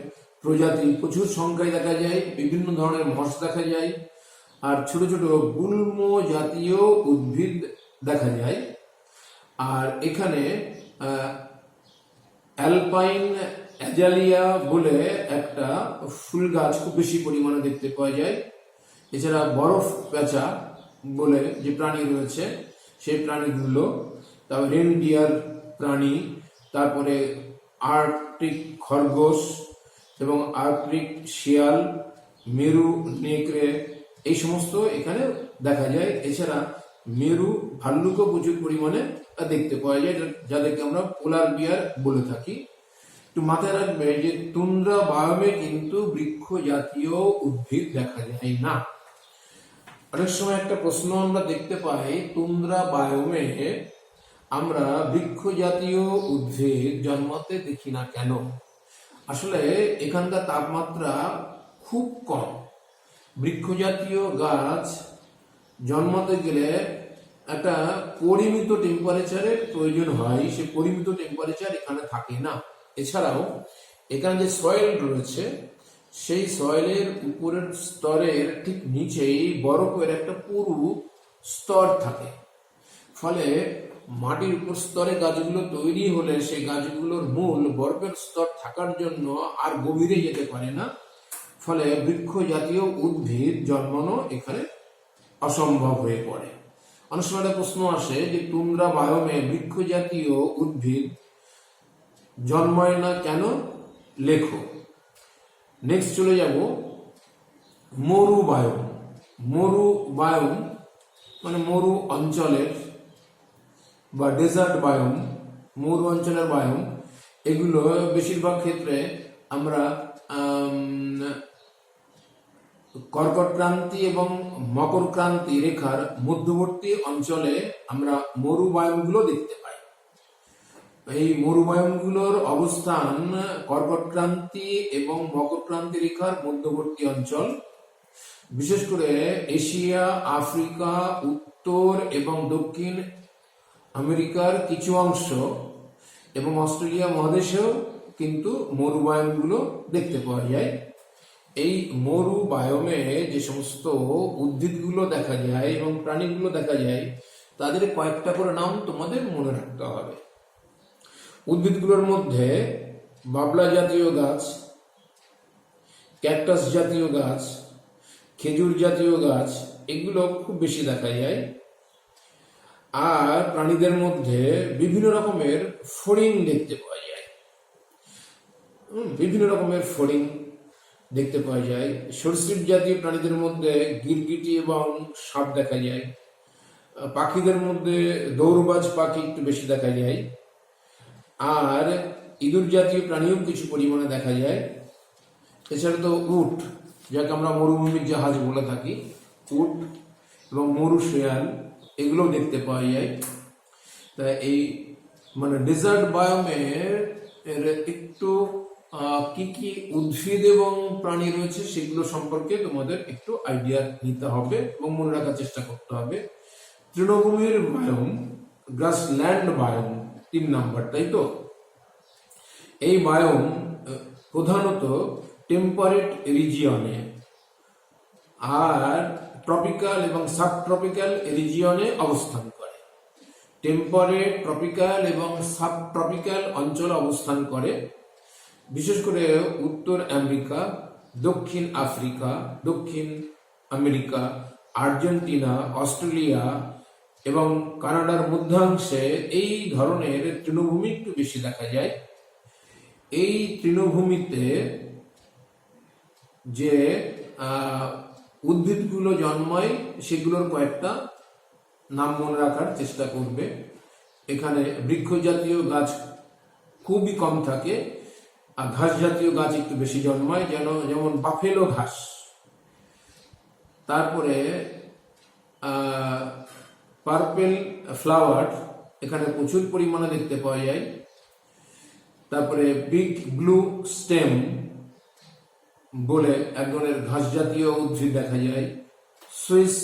প্রজাতি প্রচুর সংখ্যায় দেখা যায়, বিভিন্ন ধরনের মস দেখা যায়, আর ছোট ছোট গুল্ম জাতীয় উদ্ভিদ দেখা যায়। আর এখানে অ্যালপাইন অ্যাজালিয়া বলে একটা ফুল গাছ খুব বেশি পরিমাণে দেখতে পাওয়া যায়। এছাড়া বরফ পেঁচা বলে যে প্রাণী রয়েছে সেই প্রাণীগুলো, তারপর রেনডিয়ার প্রাণী, তারপরে আর্কটিক খরগোশ এবং আর্কটিক শিয়াল, মেরু নেকড়ে, এই সমস্ত এখানে দেখা যায়। এছাড়া মেরু ভাল্লুকও প্রচুর পরিমাণে দেখতে পাওয়া যায়, যাদেরকে আমরা পোলার বিয়ার বলে থাকি। একটু মাথায় রাখবে যে তুন্দ্রা বায়োমে কিন্তু বৃক্ষ জাতীয় উদ্ভিদ দেখা যায় না। অনেক সময় একটা প্রশ্ন আমরা দেখতে পাই, তুন্দ্রা বায়োমে আমরা বৃক্ষ জাতীয় উদ্ভিদ জন্মাতে দেখি না কেন? আসলে এখানকার তাপমাত্রা খুব কম। বৃক্ষ জাতীয় গাছ জন্মাতে গেলে একটা পরিমিত টেম্পারেচারের প্রয়োজন হয়, সে পরিমিত টেম্পারেচার এখানে থাকে না। এছাড়াও এখানে যে সয়েল রয়েছে সেই সয়েলের উপরের স্তরের ঠিক নিচেই বরফের একটা পুরু স্তর থাকে। ফলে মাটির উপর স্তরে গাছগুলো তৈরি হলে সেই গাছগুলোর মূল বরফের স্তর থাকার জন্য আর গভীরে যেতে পারে না। ফলে বৃক্ষ জাতীয় উদ্ভিদ জন্মানো এখানে অসম্ভব হয়ে পড়ে। অনেক সময় একটা প্রশ্ন আসে যে তুন্দ্রা বায়োমে বৃক্ষ জাতীয় উদ্ভিদ জন্মায় না কেন, লেখো। নেক্সট চলে যাব মরু বায়ুম। মরু বায়ুম মানে মরু অঞ্চলের বা ডেজার্ট বায়ুম, মরু অঞ্চলের বায়ুম, এগুলো বেশিরভাগ ক্ষেত্রে আমরা কর্কট ক্রান্তি এবং মকর ক্রান্তি রেখার মধ্যবর্তী অঞ্চলে আমরা মরুবায়ুমগুলো দেখতে পাই। এই মরুবায়ুমগুলোর অবস্থান কর্কট ক্রান্তি এবং মকর ক্রান্তি রেখার মধ্যবর্তী অঞ্চল। বিশেষ করে এশিয়া, আফ্রিকা, উত্তর এবং দক্ষিণ আমেরিকার কিছু অংশ এবং অস্ট্রেলিয়া মহাদেশেও কিন্তু মরুবায়ুমগুলো দেখতে পাওয়া যায়। এই মরু বায়োমে যে সমস্ত উদ্ভিদগুলো দেখা যায় এবং প্রাণীগুলো দেখা যায়, তাদের কয়েকটা করে নাম তোমাদের মনে রাখতে হবে। উদ্ভিদগুলোর মধ্যে বাবলা জাতীয় গাছ, ক্যাকটাস জাতীয় গাছ, খেজুর জাতীয় গাছ, এগুলো খুব বেশি দেখা যায়। আর প্রাণীদের মধ্যে বিভিন্ন রকমের ফড়িং দেখতে পাওয়া যায়, বিভিন্ন রকমের ফড়িং দেখতে পাওয়া যায়। সরীসৃপ জাতীয় প্রাণীদের মধ্যে গিরগিটি এবং সাপ দেখা যায়। পাখিদের মধ্যে দৌড়বাজ পাখি একটু বেশি দেখা যায়। আর ইঁদুর জাতীয় প্রাণীও কিছু পরিমাণে দেখা যায়। এছাড়া তো উট, যাকে আমরা মরুভূমির জাহাজ বলে থাকি, উট এবং মরু শেয়াল, এগুলোও দেখতে পাওয়া যায়। তা এই মানে ডেজার্ট বায়োমের একটু কি কি উদ্ভিদ এবং প্রাণী রয়েছে সেগুলো সম্পর্কে তোমাদের একটু আইডিয়া নিতে হবে এবং মনে রাখার চেষ্টা করতে হবে। তৃণভূমির বায়োম, গ্রাসল্যান্ড বায়োম 3 নাম্বার, তাই তো? এই বায়োম প্রধানত টেম্পারেট রিজিয়নে আর ট্রপিক্যাল এবং সাবট্রপিক্যাল রিজিয়নে অবস্থান করে। টেম্পারেট, ট্রপিক্যাল এবং সাবট্রপিক্যাল অঞ্চলে অবস্থান করে। বিশেষ করে উত্তর আমেরিকা, দক্ষিণ আফ্রিকা, দক্ষিণ আমেরিকা, আর্জেন্টিনা, অস্ট্রেলিয়া এবং কানাডার মধ্যাংশে এই ধরনের তৃণভূমি একটু বেশি দেখা যায়। এই তৃণভূমিতে যে উদ্ভিদগুলো জন্মায় সেগুলোর কয়েকটা নাম মনে রাখার চেষ্টা করবে। এখানে বৃক্ষ জাতীয় গাছ খুবই কম থাকে, আর ঘাস জাতীয় গাছ একটু বেশি জন্মায়, যেমন বাফেলো ঘাস। তারপরে পার্পেল ফ্লাওয়ার এখানে প্রচুর পরিমাণে দেখতে পাওয়া যায়। তারপরে বিগ ব্লু স্টেম বলে এক ধরনের ঘাস জাতীয় উদ্ভিদ দেখা যায়। সুইস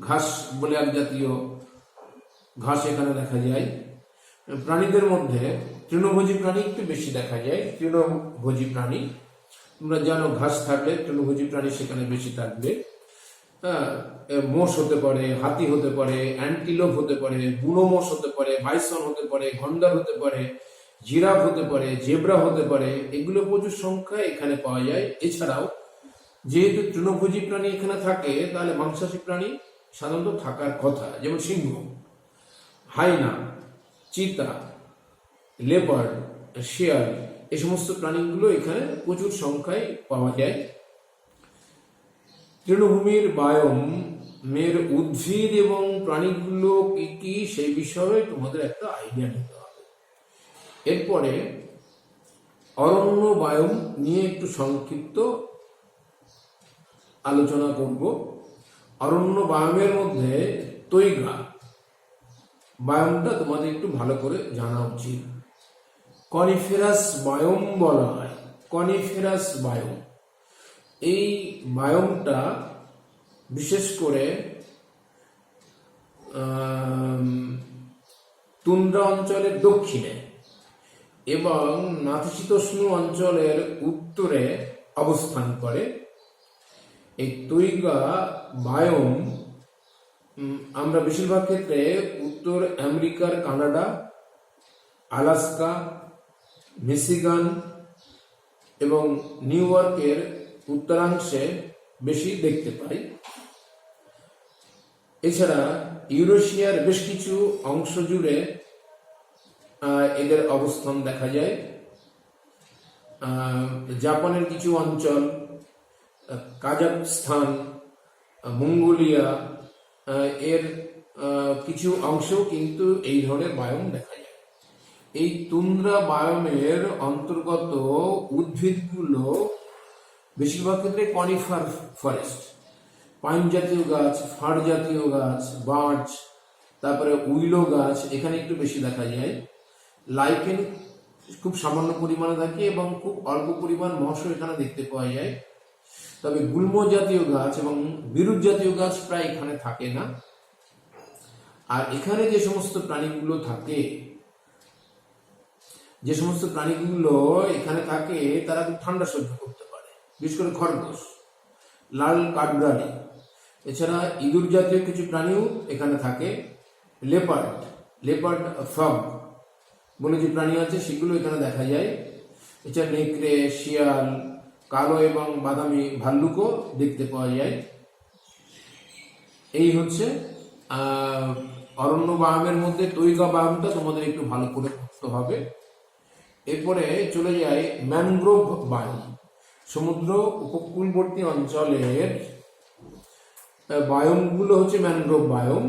ঘাস বলে এক জাতীয় ঘাস এখানে দেখা যায়। প্রাণীদের মধ্যে তৃণভোজী প্রাণী একটু বেশি দেখা যায়। তৃণভোজী প্রাণী তোমরা জানো, ঘাস থাকলে তৃণভোজী প্রাণী সেখানে বেশি থাকবে। মোষ হতে পারে, হাতি হতে পারে, অ্যান্টিলোপ হতে পারে, বুনো মোষ হতে পারে, বাইসন হতে পারে, গন্ডার হতে পারে, জিরাফ হতে পারে, জেব্রা হতে পারে, এগুলো প্রচুর সংখ্যায় এখানে পাওয়া যায়। এছাড়াও যেহেতু তৃণভোজী প্রাণী এখানে থাকে, তাহলে মাংসাশী প্রাণী সাধারণত থাকার কথা, যেমন সিংহ, হাইনা, চিতা, লেপার্ড, শিয়াল, এই সমস্ত প্রাণীগুলো এখানে প্রচুর সংখ্যায় পাওয়া যায়। তৃণভূমির বায়োমের উদ্ভিদ এবং প্রাণীগুলো কি কি সেই বিষয়ে তোমাদের একটা আইডিয়া নিতে হবে। এরপরে অরণ্য বায়োম নিয়ে একটু সংক্ষিপ্ত আলোচনা করব। অরণ্য বায়োমের মধ্যে তৈগা বায়োমটা তোমাদের একটু ভালো করে জানা উচিত। কনিফেরাস বায়োম বলা হয়, কনিফেরাস বায়োম। এই বায়োমটা বিশেষ করে তুন্দ্রা অঞ্চলের দক্ষিণে এবং নাতিশীতোষ্ণ অঞ্চলের উত্তরে অবস্থান করে। এই তৈগা বায়োম আমরা বেশিরভাগ ক্ষেত্রে উত্তর আমেরিকার কানাডা, আলাস্কা, মিশিগান এবং নিউ ইয়র্কের উত্তরাংশে বেশি দেখতে পাই। এছাড়া ইউরেশিয়ার বেশ কিছু অংশ জুড়ে এদের অবস্থান দেখা যায়। জাপানের কিছু অঞ্চল, কাজাখস্তান, মঙ্গোলিয়া এর কিছু অংশ কিন্তু এই ধরনের বায়োম দেখা যায়। এই তুন্দ্রা বায়োমের অন্তর্গত উদ্ভিদগুলো বেশিরভাগ ক্ষেত্রে কনিফার ফরেস্ট, পাইন জাতীয় গাছ, ফাড় জাতীয় গাছ, বার্চ, তারপরে উইলো গাছ এখানে একটু বেশি দেখা যায়। লাইকেন খুব সামান্য পরিমাণে থাকে এবং খুব অল্প পরিমাণ মশা এখানে দেখতে পাওয়া যায়। তবে গুল্ম জাতীয় গাছ এবং বিরুৎ জাতীয় গাছ প্রায় এখানে থাকে না। আর এখানে যে সমস্ত প্রাণীগুলো থাকে, এখানে থাকে তারা খুব ঠান্ডা সহ্য করতে পারে, বিশেষ করে খরগোশ, লাল কাঠবিড়ালি, এছাড়া ইঁদুর জাতীয় কিছু প্রাণীও এখানে থাকে। লেপার্ড ফ্রগ বলে যে প্রাণী আছে সেগুলো এখানে দেখা যায়। এছাড়া নেকড়ে, শিয়াল, কালো এবং বাদামি ভাল্লুকও দেখতে পাওয়া যায়। এই হচ্ছে অরণ্য বায়ামের মধ্যে তৈগা বায়ামটা তোমাদের একটু ভালো করে পড়তে হবে। এরপরে চলে যায় ম্যানগ্রোভ বায়াম। সমুদ্র উপকূলবর্তী অঞ্চলের বায়োমগুলো হচ্ছে ম্যানগ্রোভ বায়োম।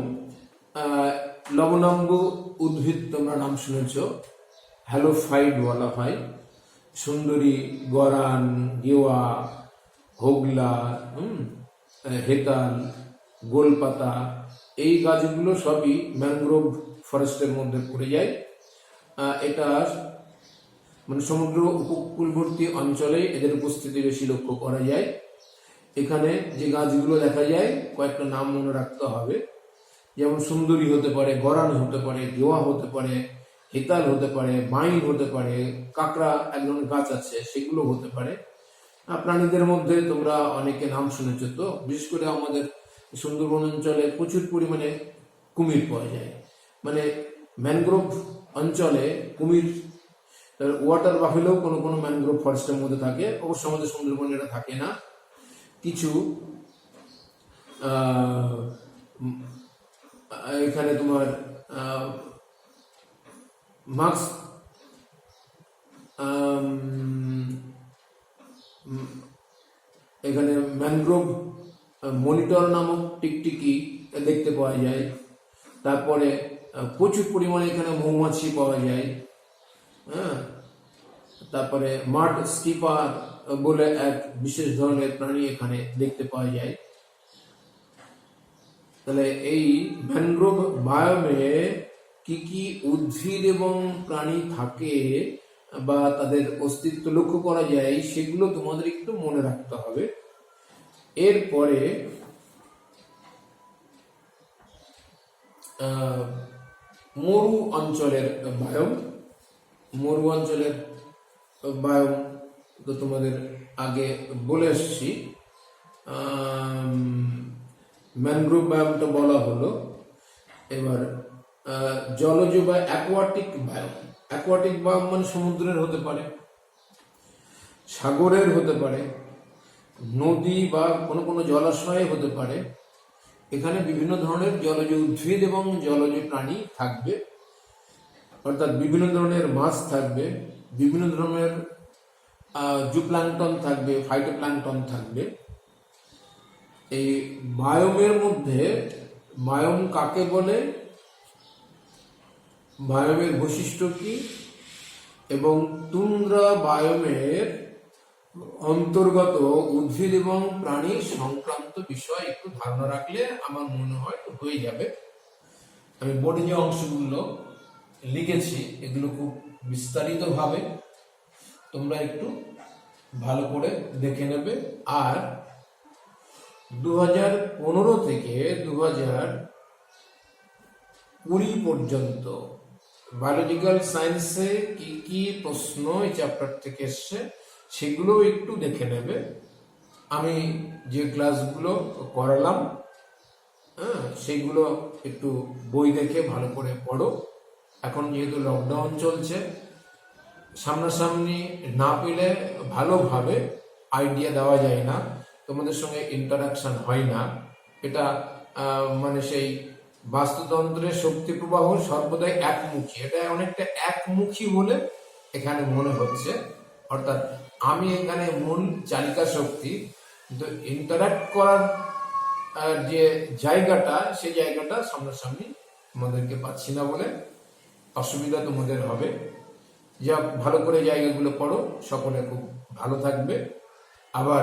লবণাম্ব উদ্ভিদ তোমরা নাম শুনেছ, হ্যালোফাইট বলা হয়। সুন্দরী, গরান, গেওয়া, হোগলা, হেতাল, গোলপাতা এই গাছগুলো সবই ম্যানগ্রোভ ফরেস্টের মধ্যে পড়ে যায়। এটা মানে সমুদ্র উপকূলবর্তী অঞ্চলে এদের উপস্থিতি বেশি লক্ষ্য করা যায়। এখানে যে গাছগুলো দেখা যায় কয়েকটা নাম মনে রাখতে হবে, যেমন সুন্দরী হতে পারে, গরান হতে পারে, গেওয়া হতে পারে, হেতাল হতে পারে, বাইন হতে পারে, কাঁকড়া এক ধরনের গাছ আছে সেগুলো হতে পারে। প্রাণীদের মধ্যে তোমরা অনেকে নাম শুনেছ, তো বিশেষ করে আমাদের সুন্দরবন অঞ্চলে প্রচুর পরিমাণে কুমির পাওয়া যায়। মানে ম্যানগ্রোভ অঞ্চলে কুমির, ওয়াটার বাফেলেও কোনো কোনো ম্যানগ্রোভ ফরেস্টের মধ্যে থাকে। অবশ্য আমাদের সুন্দরবনে এটা থাকে না। কিছু এখানে তোমার মাস্ক, এখানে ম্যানগ্রোভ মনিটর নামক টিকটিকি দেখতে পাওয়া যায়। তারপরে প্রচুর পরিমাণে এখানে মৌমাছি পাওয়া যায়। তারপরে মাড স্কিপার বলে এক বিশেষ ধরনের প্রাণী এখানে দেখতে পাওয়া যায়। তাহলে এই ম্যানগ্রোভ বায়োমে কি কি উদ্ভিদ এবং প্রাণী থাকে বা তাদের অস্তিত্ব লক্ষ্য করা যায় সেগুলো তোমাদের একটু মনে রাখতে হবে। এরপরে মরু অঞ্চলের বায়োম। মরু অঞ্চলের বায়োম তো তোমাদের আগে বলে এসছি। ম্যানগ্রোভ বায়োমটা বলা হলো। এবার জলজ বা অ্যাকোয়াটিক বায়োম। অ্যাকোয়াটিক বায়োম মানে সমুদ্রের হতে পারে, সাগরের হতে পারে, নদী বা কোনো কোনো জলাশয়ে হতে পারে। এখানে বিভিন্ন ধরনের জলজ উদ্ভিদ এবং জলজ প্রাণী থাকবে, অর্থাৎ বিভিন্ন ধরনের মাছ থাকবে, বিভিন্ন ধরনের জুপ্ল্যাঙ্কটন থাকবে, ফাইটোপ্ল্যাঙ্কটন থাকবে। এই বায়োমের মধ্যে বায়োম কাকে বলে, বায়োমের বৈশিষ্ট্য কি এবং তুন্দ্রা বায়োমের অন্তর্গত উদ্ভিদ এবং প্রাণী সংক্রান্ত বিষয় একটু ধারণা রাখলে আমার মনে হয় হয়ে যাবে। আমি বোর্ডে যে অংশগুলো লিখেছি এগুলো খুব বিস্তারিতভাবে তোমরা একটু ভালো করে দেখে নেবে। আর 2015 থেকে 2020 পর্যন্ত বায়োলজিক্যাল সায়েন্সে কি কি প্রশ্ন এই চ্যাপ্টার থেকে এসছে সেগুলো একটু দেখে নেবে। আমি যে ক্লাসগুলো করালাম সেগুলো একটু বই দেখে ভালো করে পড়ো। এখন যেহেতু লকডাউন চলছে, সামনাসামনি না পেলে ভালোভাবে আইডিয়া দেওয়া যায় না, তোমাদের সঙ্গে ইন্টারাকশন হয় না। এটা মানে সেই বাস্তুতন্ত্রের শক্তি প্রবাহ সর্বদাই একমুখী, এটা অনেকটা একমুখী বলে এখানে মনে হচ্ছে। অর্থাৎ আমি এখানে মূল চালিকা শক্তি কিন্তু ইন্টারাক্ট করার যে জায়গাটা, সেই জায়গাটা সামনাসামনি আমাদেরকে পাচ্ছি না বলে অসুবিধা তোমাদের হবে। যা ভালো করে জায়গাগুলো পড়ো, সকলে খুব ভালো থাকবে। আবার